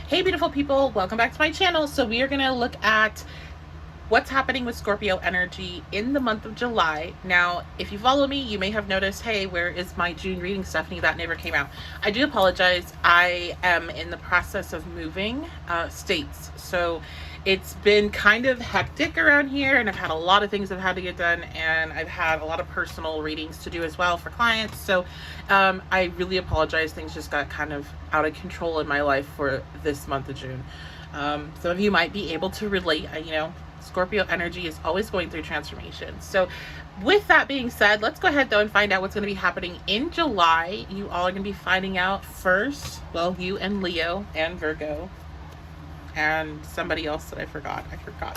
Hey beautiful people, welcome back to my channel. So we are going to look at what's happening with Scorpio energy in the month of July. Now, if you follow me, you may have noticed, hey, where is my June reading, Stephanie? That never came out. I do apologize. I am in the process of moving states. So it's been kind of hectic around here, and I've had a lot of things I've had to get done, and I've had a lot of personal readings to do as well for clients. So I really apologize. Things just got kind of out of control in my life for this month of June. Some of you might be able to relate. Scorpio energy is always going through transformation. So with that being said, let's go ahead though and find out what's going to be happening in July. You all are going to be finding out first, well, you and Leo and Virgo and somebody else that I forgot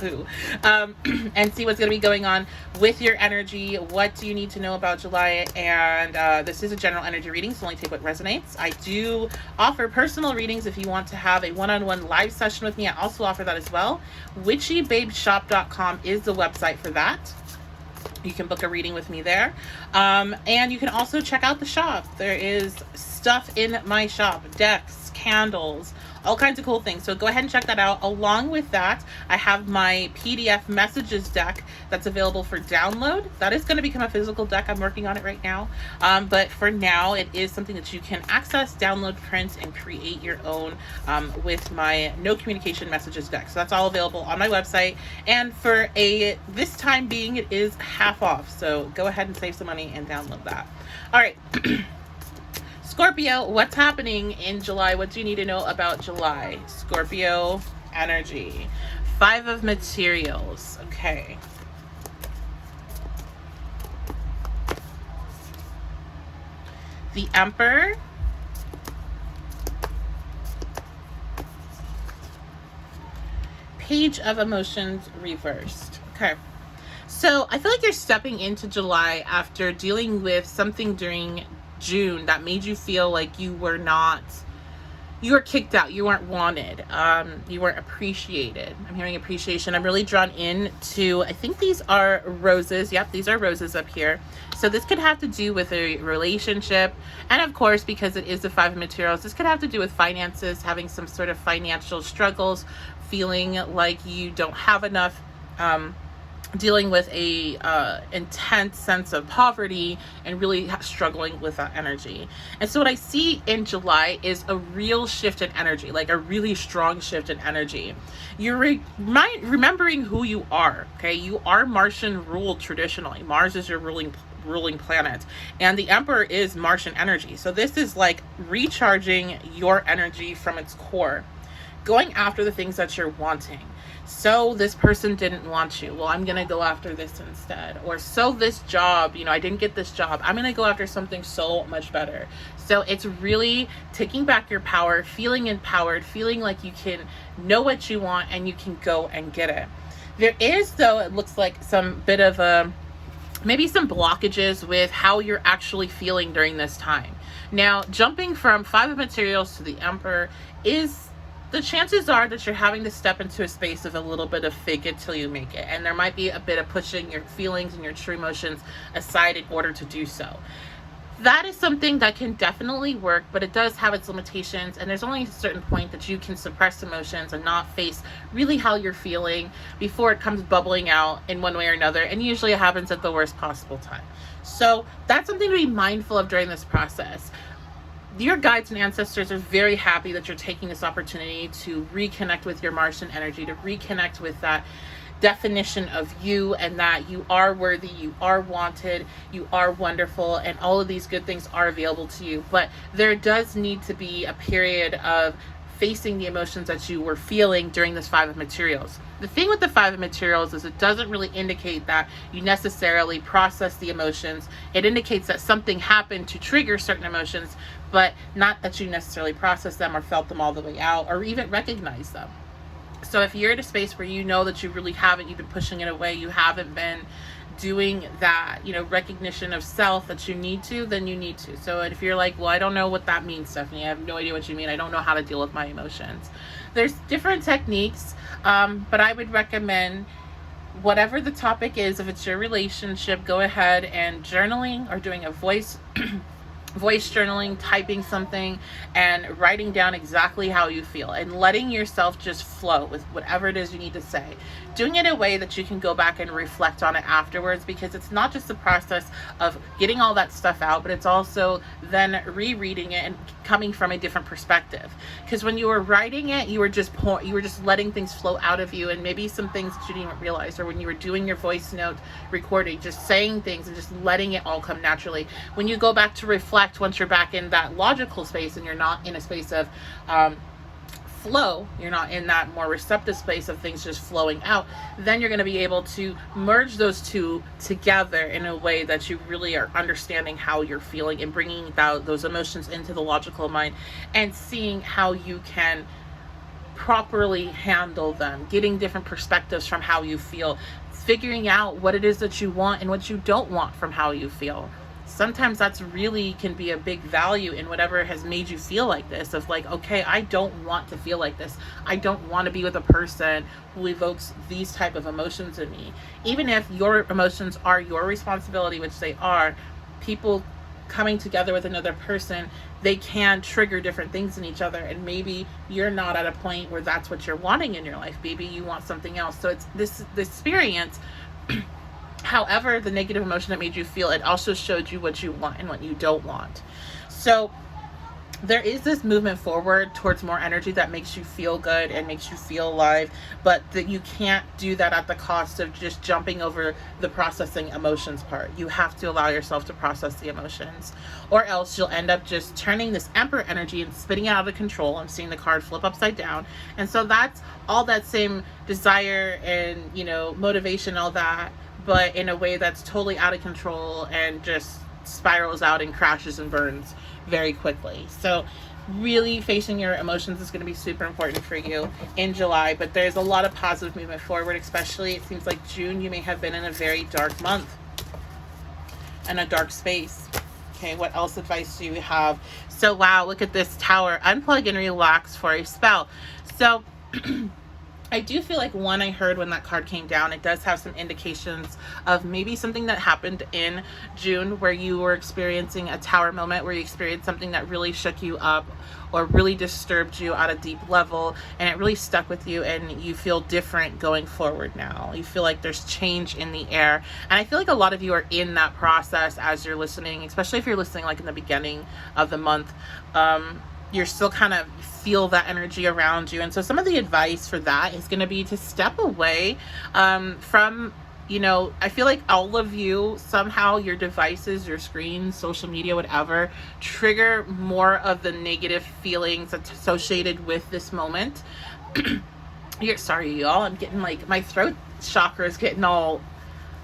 who, and see what's going to be going on with your energy. What do you need to know about July? And this is a general energy reading, so only take what resonates. I do offer personal readings if you want to have a one-on-one live session with me. I also offer that as well. witchybabeshop.com is the website for that. You can book a reading with me there. And you can also check out the shop. There is stuff in my shop, decks, candles, all kinds of cool things. So go ahead and check that out. Along with that, I have my PDF messages deck that's available for download. That is going to become a physical deck. I'm working on it right now. But for now, it is something that you can access, download, print, and create your own with my no communication messages deck. So that's all available on my website. And for this time being, it is half off. So go ahead and save some money and download that. All right. Scorpio, what's happening in July? What do you need to know about July? Scorpio energy. 5 of materials. Okay. The Emperor. Page of Emotions reversed. Okay. So I feel like you're stepping into July after dealing with something during June that made you feel like you were kicked out, you weren't wanted, you weren't appreciated. I'm hearing appreciation. I'm really drawn into, I think these are roses. Yep, these are roses up here. So this could have to do with a relationship, and of course, because it is the 5 of materials, this could have to do with finances, having some sort of financial struggles, feeling like you don't have enough, dealing with a intense sense of poverty and really struggling with that energy. And so what I see in July is a real shift in energy, like a really strong shift in energy. You're remembering who you are. Okay, you are Martian ruled traditionally. Mars is your ruling planet, and the Emperor is Martian energy. So this is like recharging your energy from its core, going after the things that you're wanting. So this person didn't want you. Well, I'm going to go after this instead. Or so this job, I didn't get this job. I'm going to go after something so much better. So it's really taking back your power, feeling empowered, feeling like you can know what you want and you can go and get it. There is, though, it looks like some bit of maybe some blockages with how you're actually feeling during this time. Now, jumping from 5 of materials to the Emperor the chances are that you're having to step into a space of a little bit of fake it till you make it. And there might be a bit of pushing your feelings and your true emotions aside in order to do so. That is something that can definitely work, but it does have its limitations. And there's only a certain point that you can suppress emotions and not face really how you're feeling before it comes bubbling out in one way or another. And usually it happens at the worst possible time. So that's something to be mindful of during this process. Your guides and ancestors are very happy that you're taking this opportunity to reconnect with your Martian energy, to reconnect with that definition of you, and that you are worthy, you are wanted, you are wonderful, and all of these good things are available to you. But there does need to be a period of facing the emotions that you were feeling during this 5 of materials. The thing with the 5 of materials is it doesn't really indicate that you necessarily process the emotions. It indicates that something happened to trigger certain emotions, but not that you necessarily process them or felt them all the way out or even recognize them. So if you're in a space where you know that you really haven't, you've been pushing it away, you haven't been doing that, recognition of self that you need to, then you need to. So if you're like, well, I don't know what that means, Stephanie, I have no idea what you mean, I don't know how to deal with my emotions. There's different techniques, but I would recommend whatever the topic is. If it's your relationship, go ahead and journaling or doing a voice voice journaling, typing something, and writing down exactly how you feel and letting yourself just flow with whatever it is you need to say. Doing it in a way that you can go back and reflect on it afterwards, because it's not just the process of getting all that stuff out, but it's also then rereading it and coming from a different perspective. Because when you were writing it, you were just letting things flow out of you, and maybe some things that you didn't even realize, or when you were doing your voice note recording, just saying things and just letting it all come naturally. When you go back to reflect, once you're back in that logical space and you're not in a space of flow, you're not in that more receptive space of things just flowing out, then you're going to be able to merge those two together in a way that you really are understanding how you're feeling and bringing those emotions into the logical mind and seeing how you can properly handle them, getting different perspectives from how you feel, figuring out what it is that you want and what you don't want from how you feel. Sometimes that's really can be a big value in whatever has made you feel like this, of like, okay, I don't want to feel like this. I don't want to be with a person who evokes these type of emotions in me. Even if your emotions are your responsibility, which they are, people coming together with another person, they can trigger different things in each other, and maybe you're not at a point where that's what you're wanting in your life. Maybe you want something else. So it's this experience. However, the negative emotion that made you feel, it also showed you what you want and what you don't want. So there is this movement forward towards more energy that makes you feel good and makes you feel alive, but that you can't do that at the cost of just jumping over the processing emotions part. You have to allow yourself to process the emotions, or else you'll end up just turning this Emperor energy and spinning it out of control. I'm seeing the card flip upside down. And so that's all that same desire and, motivation, all that, but in a way that's totally out of control and just spirals out and crashes and burns very quickly. So really facing your emotions is going to be super important for you in July, but there's a lot of positive movement forward. Especially, it seems like June, you may have been in a very dark month and a dark space. Okay, what else advice do you have? So wow, look at this Tower. Unplug and relax for a spell. So I do feel like I heard when that card came down, it does have some indications of maybe something that happened in June where you were experiencing a Tower moment, where you experienced something that really shook you up or really disturbed you at a deep level, and it really stuck with you, and you feel different going forward now. You feel like there's change in the air. And I feel like a lot of you are in that process as you're listening, especially if you're listening like in the beginning of the month. You're still kind of feel that energy around you. And so some of the advice for that is going to be to step away from, I feel like all of you, somehow your devices, your screens, social media, whatever, trigger more of the negative feelings that's associated with this moment. Sorry, y'all. I'm getting my throat chakra is getting all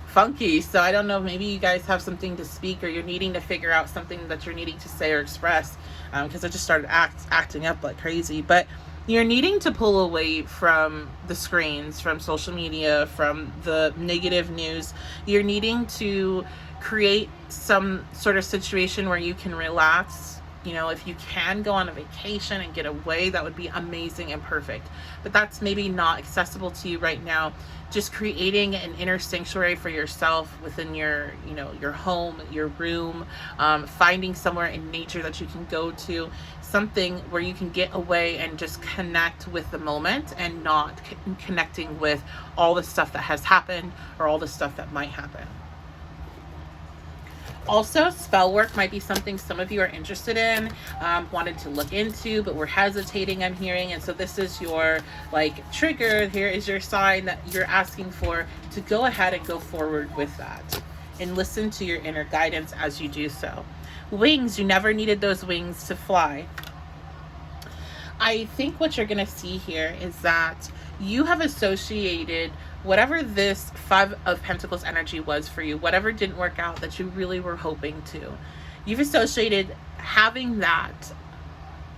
funky. So I don't know, maybe you guys have something to speak, or you're needing to figure out something that you're needing to say or express, because I just started acting up like crazy. But you're needing to pull away from the screens, from social media, from the negative news. You're needing to create some sort of situation where you can relax. If you can go on a vacation and get away, that would be amazing and perfect. But that's maybe not accessible to you right now. Just creating an inner sanctuary for yourself within your home, your room, finding somewhere in nature that you can go to, something where you can get away and just connect with the moment and not connecting with all the stuff that has happened or all the stuff that might happen. Also, spell work might be something some of you are interested in, wanted to look into, but we're hesitating, I'm hearing. And so this is your trigger. Here is your sign that you're asking for to go ahead and go forward with that, and listen to your inner guidance as you do so. Wings, you never needed those wings to fly. I think what you're going to see here is that you have associated whatever this Five of Pentacles energy was for you, whatever didn't work out that you really were hoping to, you've associated having that,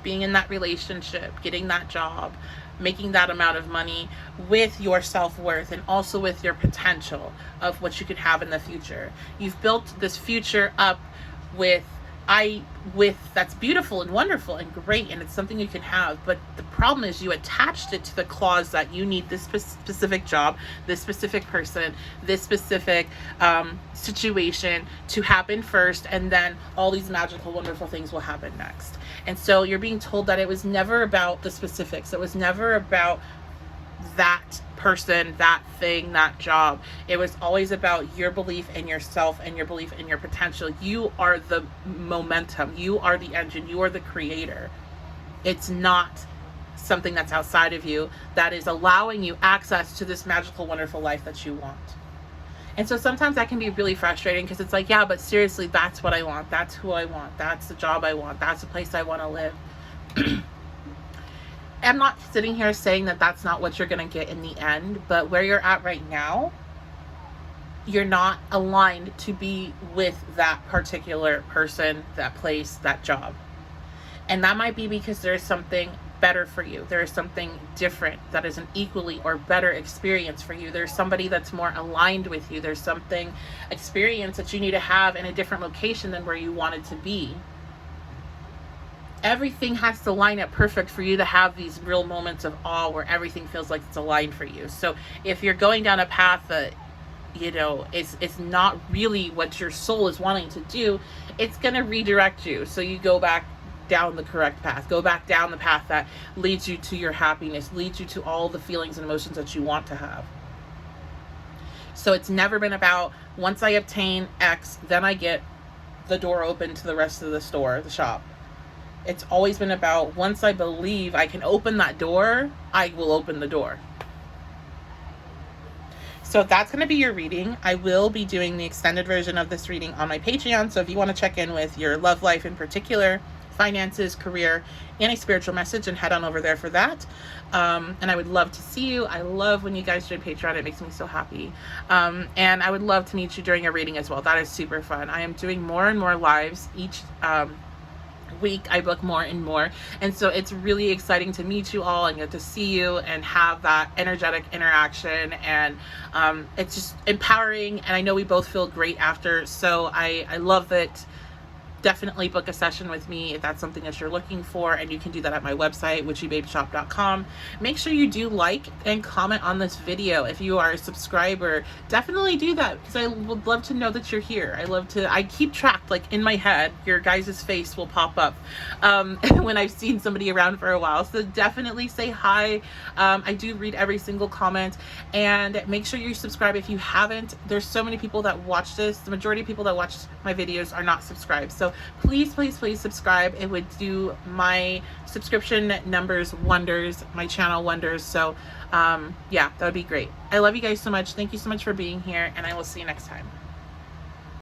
being in that relationship, getting that job, making that amount of money, with your self-worth and also with your potential of what you could have in the future. You've built this future up with that's beautiful and wonderful and great, and it's something you can have, but the problem is you attached it to the clause that you need this specific job, this specific person, this specific situation to happen first, and then all these magical wonderful things will happen next. And so you're being told that it was never about the specifics. It was never about that person, that thing, that job. It was always about your belief in yourself and your belief in your potential. You are the momentum. You are the engine. You are the creator. It's not something that's outside of you that is allowing you access to this magical, wonderful life that you want. And so sometimes that can be really frustrating because it's like, yeah, but seriously, that's what I want. That's who I want. That's the job I want. That's the place I want to live. I'm not sitting here saying that that's not what you're going to get in the end, but where you're at right now, you're not aligned to be with that particular person, that place, that job. And that might be because there's something better for you. There is something different that is an equally or better experience for you. There's somebody that's more aligned with you. There's something, experience that you need to have in a different location than where you wanted to be. Everything has to line up perfect for you to have these real moments of awe where everything feels like it's aligned for you. So if you're going down a path that, you know, it's not really what your soul is wanting to do, it's going to redirect you. So you go back down the correct path. Go back down the path that leads you to your happiness, leads you to all the feelings and emotions that you want to have. So it's never been about, once I obtain X, then I get the door open to the rest of the store, the shop. It's always been about, once I believe I can open that door, I will open the door. So that's going to be your reading. I will be doing the extended version of this reading on my Patreon. So if you want to check in with your love life in particular, finances, career, and a spiritual message, and head on over there for that. And I would love to see you. I love when you guys join Patreon. It makes me so happy. And I would love to meet you during a reading as well. That is super fun. I am doing more and more lives each week. I book more and more, and so it's really exciting to meet you all and get to see you and have that energetic interaction, and it's just empowering, and I know we both feel great after. So I love that. Definitely book a session with me if that's something that you're looking for, and you can do that at my website, witchybabeshop.com. Make sure you do like and comment on this video. If you are a subscriber, definitely do that, because I would love to know that you're here. I keep track, like in my head, your guys' face will pop up when I've seen somebody around for a while. So definitely say hi. I do read every single comment, and make sure you subscribe if you haven't. There's so many people that watch this. The majority of people that watch my videos are not subscribed. So please subscribe. It would do my subscription numbers wonders, my channel wonders. So yeah, that would be great. I love you guys so much. Thank you so much for being here, and I will see you next time.